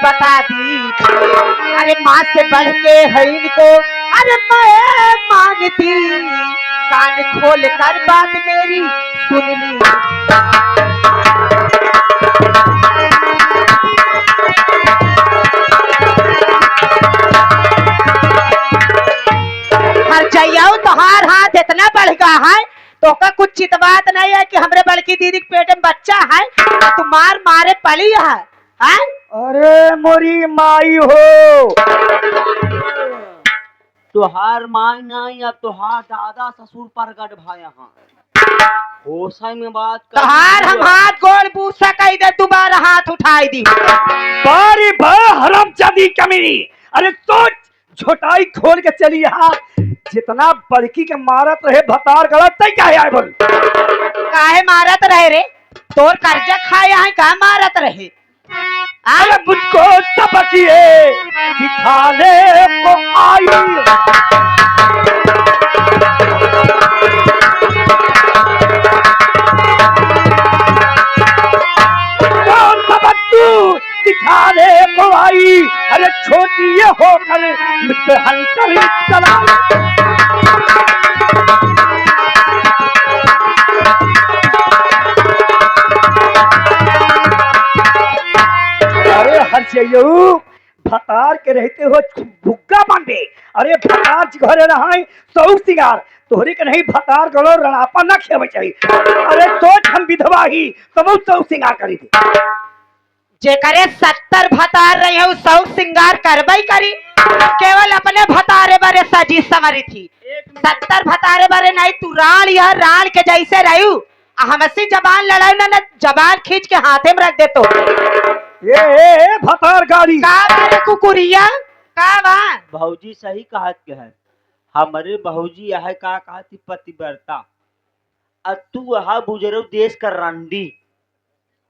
बता दी। अरे माँ से बढ़ के है इनको, अरे मैं मानती, कान खोल कर बात मेरी सुन ली। हर जाइयो तोहार हाथ इतना बढ़ गया है तो का कुछ चितवात नहीं है कि हमरे बड़की दीदी के पेट में बच्चा है तो मार मारे पड़ी है? अरे मोरी माई हो, तुहार माई नहीं अब तुहार दादा ससुर प्रगट भाई यहाँ होशा में बात कर। तोहार हम हाथ गोड़ पूछा कही दे, दोबारा हाथ उठाई दी। बारी बा हरामजादी कमीनी। अरे सोच, झोटाई खोल के चली यहाँ, जितना बड़की के मारत रहे भतार गलत तय क्या है बोल। काहे मारत रहे रे? तोर कर्जा खाया है का मारत रहे? अरे मुझको सबकिए सिखाने को आई। कौन सबक तू सिखाने को आई? अरे छोटी ये होकर मुझसे हंटर चला। अरे हर्षयू, भतार के रहते हो भुग्गा बांधे। अरे भतार घरे रहा सौ सिंगार, तोहरे के नहीं भतार गलो रणापा न खेवे चाहिए। अरे सोच, हम विधवा ही तब सौ सिंगार करी थी। जे करे 70 भतार रही है 100 सिंगार करबई करी, केवल अपने भतारे बारे सजी समरी थी। 70 भतारे बारे नहीं, तू राण यह राण के जैसे रहू, हमसे जबान लड़ाई ना जबान खींच के हाथे में रख दे तो। ये भतार गाड़ी का बारे कुकुरिया का बा? भौजी सही कहत के है, हमारे भौजी यह का कहती पतिव्रता, तू वह बुजरो देश का रंडी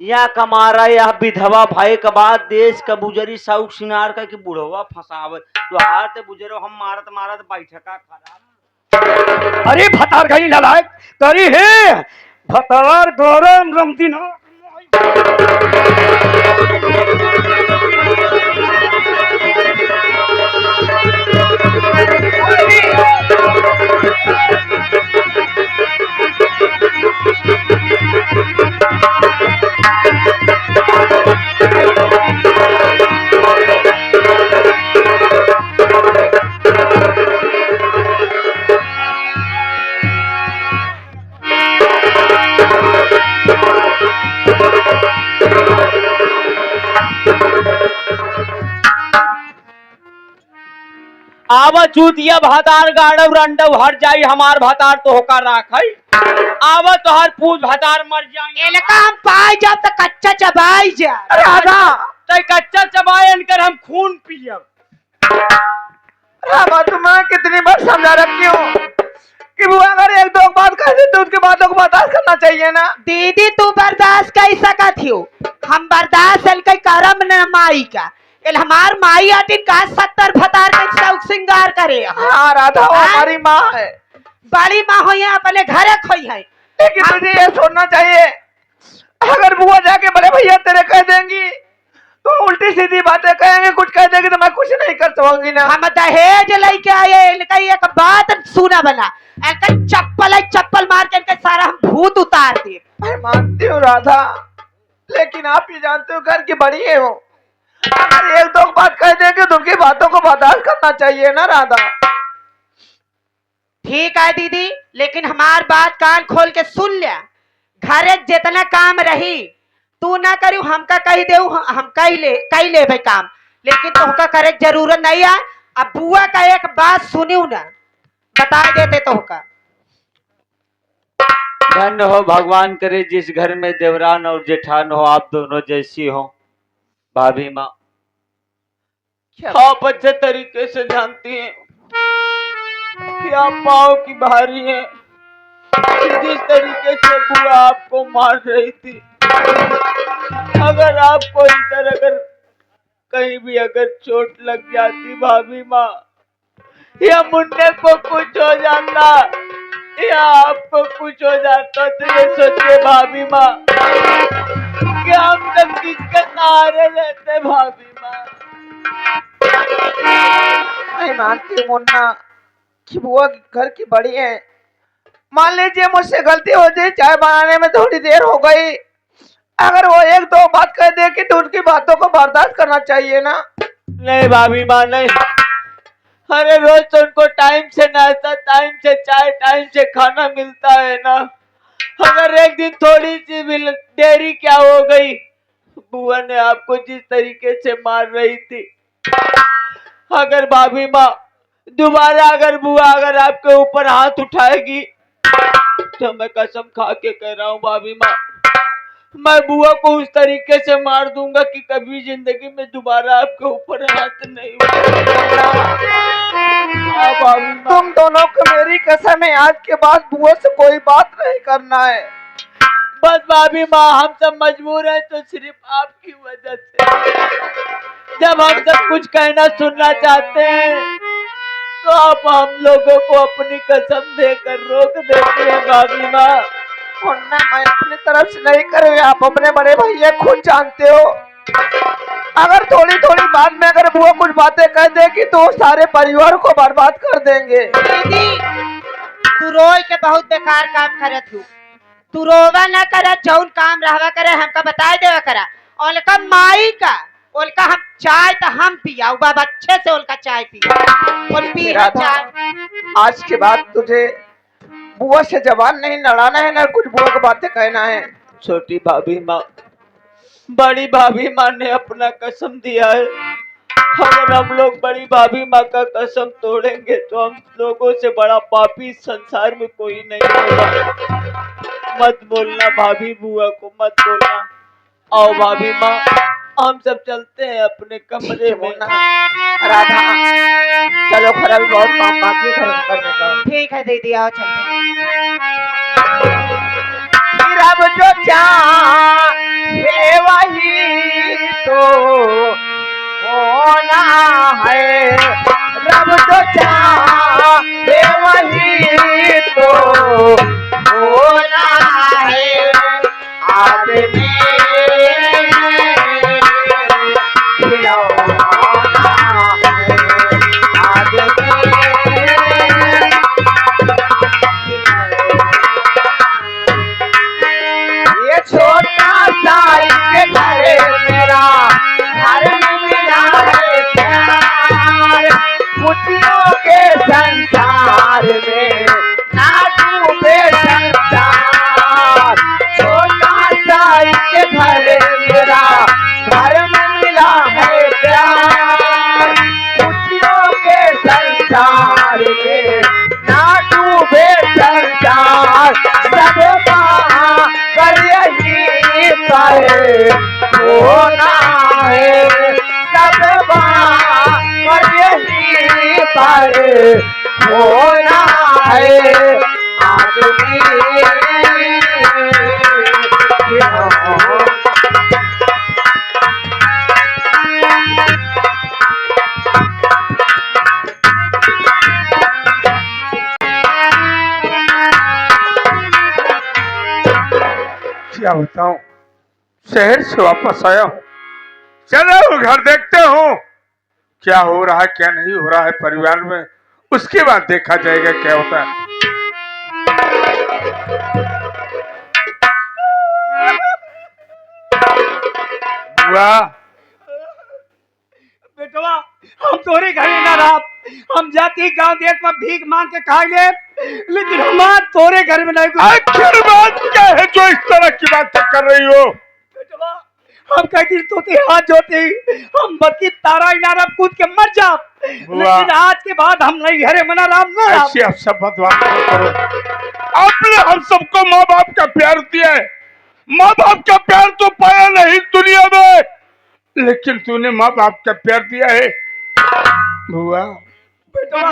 या कमारा या विधवा भाई के बाद देश का बुजरी शौक सिंगार का कि बुढ़वा फसावत तो हाथ बुजरो हम मारत मारत बैठका खराब। अरे भतार गाड़ी ललायक करी है भतार गरम रमदीना। आवा चूतिया भातार गाड़व रंडव हर जाई हमार भातार तो होकर राखई। आवा तो हर पूज भातार मर जाए इनका हम पाई जब तक कच्चा चबाई जा। राधा तय कच्चा चबायन कर हम खून पियब। राधा तुम्हें कितनी बार समझा रखी हूँ कि वो अगर एक दो बात कह दे तो उसके बातों को बर्दाश्त करना चाहिए ना। दीदी तू बर्दाश्त कर सकत हो, हम बर्दाश्त कई करम न माई का। हमार माई आटिन का 70 भतार के शौक सिंगार करे। हाँ राधा, वो हमारी माँ है, बड़ी माँ हो या अपने घरे खोई है। लेकिन तुझे ये सोचना चाहिए, अगर बुआ जाके बड़े भैया तेरे कह देंगी तो उल्टी सीधी बातें कहेंगे, कुछ कह देंगे तो मैं कुछ नहीं कर सकूंगी ना। हम दहेज लेके आए, इनका एक बात सुना बना, इनका चप्पल मार के इनका सारा हम भूत उतार दे। मैं मानती हूँ राधा, लेकिन आप ही जानते हो घर की बड़ी है वो, अगर एक दो बात कह देंगे तो उनकी बातों को बर्दाश्त करना चाहिए ना राधा। ठीक है दीदी, लेकिन हमार बात कान खोल के सुन लिया। घरे जितना काम रही तू ना करू, हमका कही दे, हम कही ले भाई काम, लेकिन तुमका करे जरूरत नहीं है। अब बुआ का एक बात सुनियो ना, बता देते तुमका। धन्य हो भगवान करे जिस घर में देवरान और जेठान हो, आप दोनों जैसी हो। भाभी माँ आप अच्छे तरीके से जानती हैं कि आप पाँव की भारी हैं। जिस तरीके से बुआ आपको मार रही थी, अगर आपको इधर अगर कहीं भी अगर चोट लग जाती भाभी माँ, या मुन्ने को कुछ हो जाता या आपको कुछ हो जाता, तो ये सोचिए भाभी माँ कि हम सब किसके सहारे रहते भाभी माँ। मैं मानती हूँ मुन्ना कि बुआ घर की बड़ी है। मान लीजिए मुझसे गलती हो जाए, चाय बनाने में थोड़ी देर हो गई, अगर वो एक दो बात कह दे कि तो उनकी बातों को बर्दाश्त करना चाहिए ना। नहीं भाभी माँ नहीं, अरे रोज तो उनको टाइम से नाश्ता, टाइम से चाय, टाइम से खाना मिलता है ना। अगर एक दिन थोड़ी सी भी देरी क्या हो गई, बुआ ने आपको जिस तरीके से मार रही थी, अगर भाभी माँ दोबारा अगर बुआ अगर आपके ऊपर हाथ उठाएगी तो मैं कसम खा के कह रहा हूँ भाभी माँ, मैं बुआ को उस तरीके से मार दूंगा कि कभी जिंदगी में दोबारा आपके ऊपर हाथ नहीं उठाऊंगा। हाँ भाभी माँ। तुम दोनों को मेरी कसम है, आज के बाद बुआ से कोई बात नहीं करना है। बस भाभी माँ हम सब मजबूर हैं तो सिर्फ आपकी वजह से। जब हम सब कुछ कहना सुनना चाहते हैं तो आप हम लोगों को अपनी कसम देकर रोक देते हैं भाभी माँ। मुन्ना मैं अपनी तरफ से नहीं करूँ, आप अपने बड़े भैया खुद जानते हो। अगर थोड़ी थोड़ी बात में अगर बुआ कुछ बातें कह देगी तो सारे परिवार को बर्बाद कर देंगे। दीदी तू रोई के बहुत बेकार काम करत हूँ। तू रोवा ना कर, जौन काम रहवा करे हमका बताए देवा करा। उनका माई का उनका हम चाय तो हम पिया बाबा अच्छे से उनका चाय पिया और पी चाय। आज के बाद तुझे बुआ से जबान नहीं लड़ाना है, ना कुछ बुआ की बातें कहना है। छोटी भाभी माँ, बड़ी भाभी माँ ने अपना कसम दिया है, अगर हम लोग बड़ी भाभी माँ का कसम तोड़ेंगे तो हम लोगों से बड़ा पापी संसार में कोई नहीं होगा। मत बोलना भाभी बुआ को मत बोलना। आओ भाभी माँ हम सब चलते हैं अपने कमरे में। राधा चलो, खरा भी बहुत काम बाकी है करने का। ठीक है दीदी आओ चलते। रब जो चाहे वही तो होना है, रब जो चाहे वही तो होना है। आदमी ये छोटा सा एक घर मेरा, घर में मिला है प्यार। खुशियों के संसार में ना डूबे संसार। छोटा सा एक घर मेरा, घर में मिला है प्यार। खुशियों के संसार में ना डूबे संसार। सब कर यही पर होना है, सब पर यही पर होना है। आदमी क्या बताऊं, शहर से वापस आया हूँ, चलो घर देखते हूँ क्या हो रहा है क्या नहीं हो रहा है परिवार में, उसके बाद देखा जाएगा क्या होता है। बुआ बेटवा हम तोरे घरे ना रहा, हम जाती गांव देश में भीख मांग के खा ले, लेकिन हमार तोरे घर में नहीं। आखिर बात क्या है जो इस तरह की बातें कर रही हो? बेटवा हम कहती तोते हाथ जोते हम बत्ती तारा इनारा कूद के मर जा, लेकिन आज के बाद हम नहीं घरे मना राम ना। ऐसी आप सब बात करो, आपने हम सबको माँ बाप का प्यार दिया है, माँ बाप का प्यार तो पाया नहीं दुनिया में, लेकिन तूने माँ बाप का प्यार दिया है। बुआ बेटवा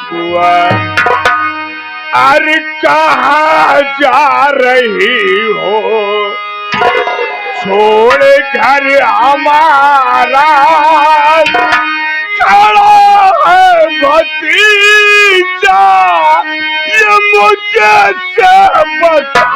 बुआ अरे कहाँ जा रही हो? छोड़ घर हमारा खड़ा है भतीजा, ये मुझे से बताओ।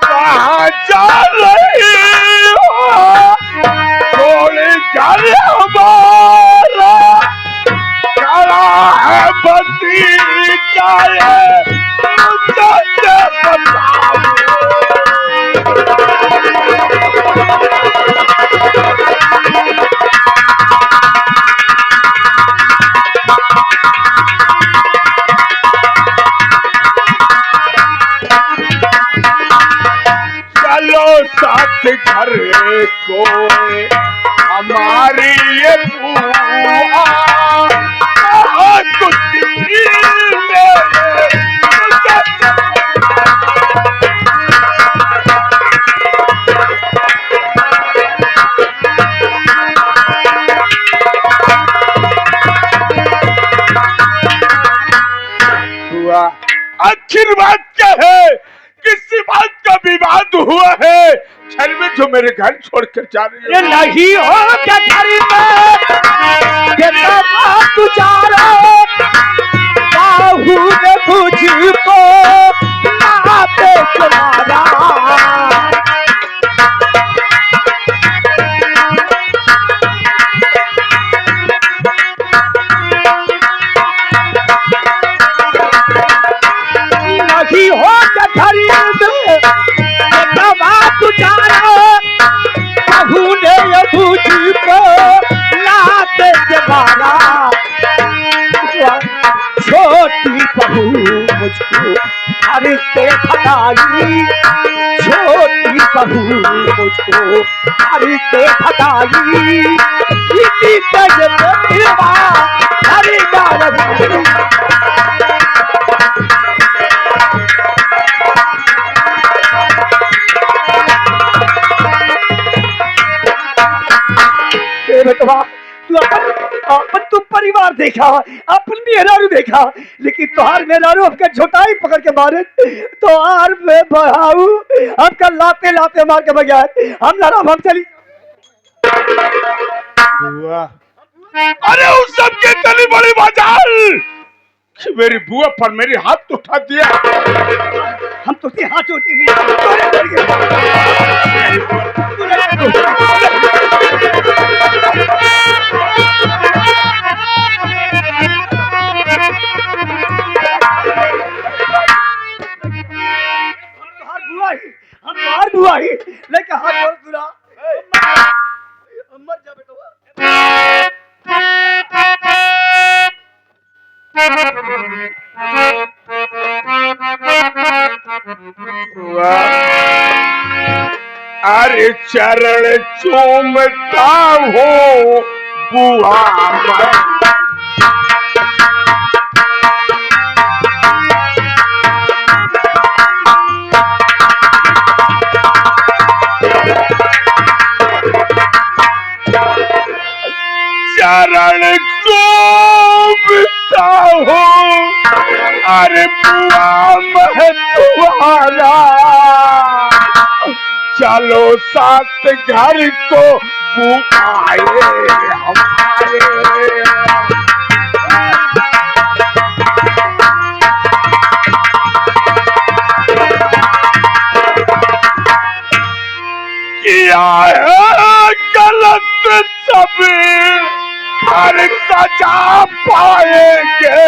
कहाँ जा रही हो? छोड़ घर हमारा खड़ा है भतीजा, ये मुझे से बताओ। चलो साथ घर को हमारी ये बुआ, कुछ भी मेरे हुआ। आखिर बात क्या है? किसी बात का विवाद हुआ है? घर में जो मेरे घर छोड़कर जा रही ये है। नहीं हो क्या घर में ये सब गुजारो, बाहू ने मुझको नाते तुम्हारा। नहीं हो क्या घर में ये सब गुजारो, बाहू ने मुझको नाते तुम्हारा। छोटी बहू मुझको घर से भगाई, छोटी बहू मुझको घर से भगाई। इसी तरह बेटवा हरी गारवी। बेटवा तू अपन तू परिवार देखा, अपन मेहरारू देखा, लेकिन तुहार मेहरारू हमका झोटाई पकड़ के मारे, तुहार में बहाऊ हमका लाते लाते मार के बगैर हम लड़म। हम चली बुआ, अरे उस सब के तली बड़ी बाजार कि मेरी बुआ पर मेरी हाथ उठा दिया। हम तो हाथ जोड़ते नहीं। हम बाहर बुआ ही लेके हाथ जोड़ दूरा। मर जा बेटा। अरे चरण चूमता हो बुआ मैं, चरण चूमता हो अरे बुआ मैं तुम्हारा। चलो साथ घर को बुआए हमारे। किया है गलत सब हर सजा पाएंगे,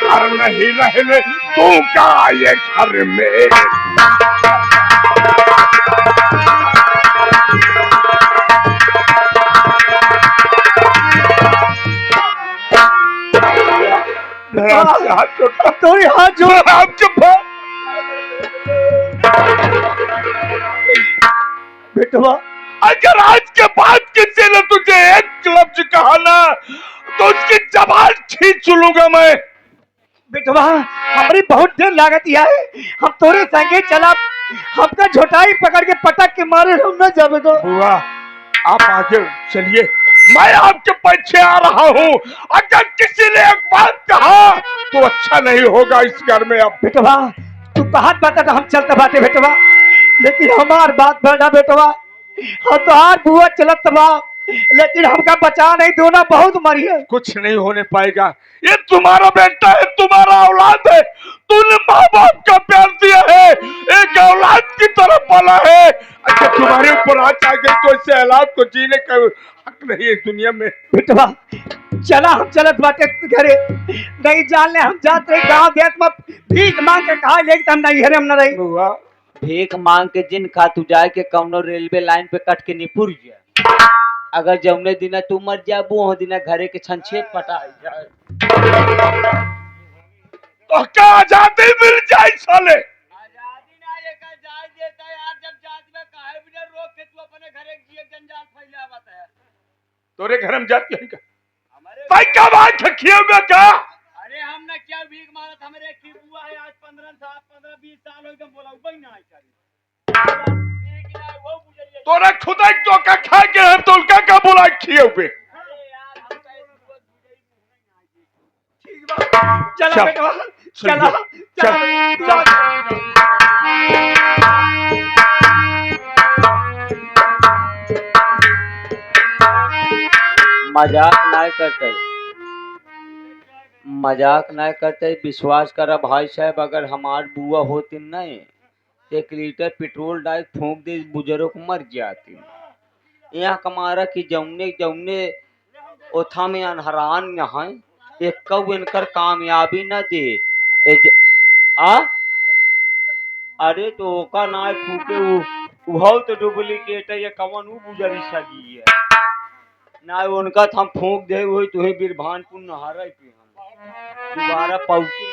और नहीं रहने दूंगा ये घर में। तोरी हाथ जोड़। आप चुप बेटवा अगर आज के बाद किसी ने तुझे एक लफ्ज कहा ना तो उसकी जबान खींच लूंगा मैं। बेटवा हमारी बहुत देर लागत है, हम तोरे संगे चला, हमका झोटाई पकड़ के पटक के मारे हम न जावे तो। बुआ आप आगे चलिए, मैं आपके पीछे आ रहा हूँ। अगर किसी ने एक बात कहा तो अच्छा नहीं होगा इस घर में। अब बेटवा तू बात बता तो हम चलते बाटे बेटवा, लेकिन हमार बात बड़ा बेटवा, हम तो आज बुआ चलत बा, लेकिन हमका बचा नहीं, दोनों बहुत मरी है। कुछ नहीं होने पाएगा, ये तुम्हारा बेटा है, तुम्हारा औलाद है। तूने माँ बाप का प्यार दिया है, एक औलाद की तरह पाला है। अच्छा तुम्हारे ऊपर हाथ आ गए तो इससे औलाद को जीने का हक नहीं है दुनिया में। बेटवा चला हम चलत बाटे घरे, नहीं जान ले हम जाते रहे गाँव देश में भीख मांग के कहा ले हम नहीं हरे हम न रही। बुआ भीख मांग के जिन खा तू जाए के कौनो रेलवे लाइन पे कट के निपुर जा। अगर जौने दिना तू मर जाबू वो दिना घरे के छनछेद पटा जाए। तो क्या आजादी मिल जाए साले? आजादी ना ये का जाय देता यार, जब जात में काहे बिना रोक के तू अपने घरे जिए जंजाल फैलावत है। तोरे घर में जाती है क्या? हमारे भाई क्या बात है किए हुए क्या? अरे हम ना क्या भीख मारत, हमारे की बुआ है आज 15-20 साल हो गए, बोला उबई ना आई करी भीख ना वो बुझाइए। तोरे खुदा तो का खा के है तो उनका का बुला किए हुए। अरे यार हम का ये बुआ बुझाई नहीं आई। ठीक बा चला चल, बेटवा चल, चला चल, चला मजाक ना करते विश्वास करा भाई साहब, अगर हमार बुआ होती नहीं 1 लीटर पेट्रोल डाल फूंक दे बुजुर्ग मर जाती। यहाँ कमारा की जौने जौने ओथा में अनहरान यहाँ एक कौ इनकर कामयाबी न दे आ। अरे तो ओका ना फूके उहो तो डुप्लीकेट है, ये कवन उ गुजरी सगी है ना उनका हम फूंक दे वही तुहे बिरभानपुर नहारा पे हम दोबारा पौटी।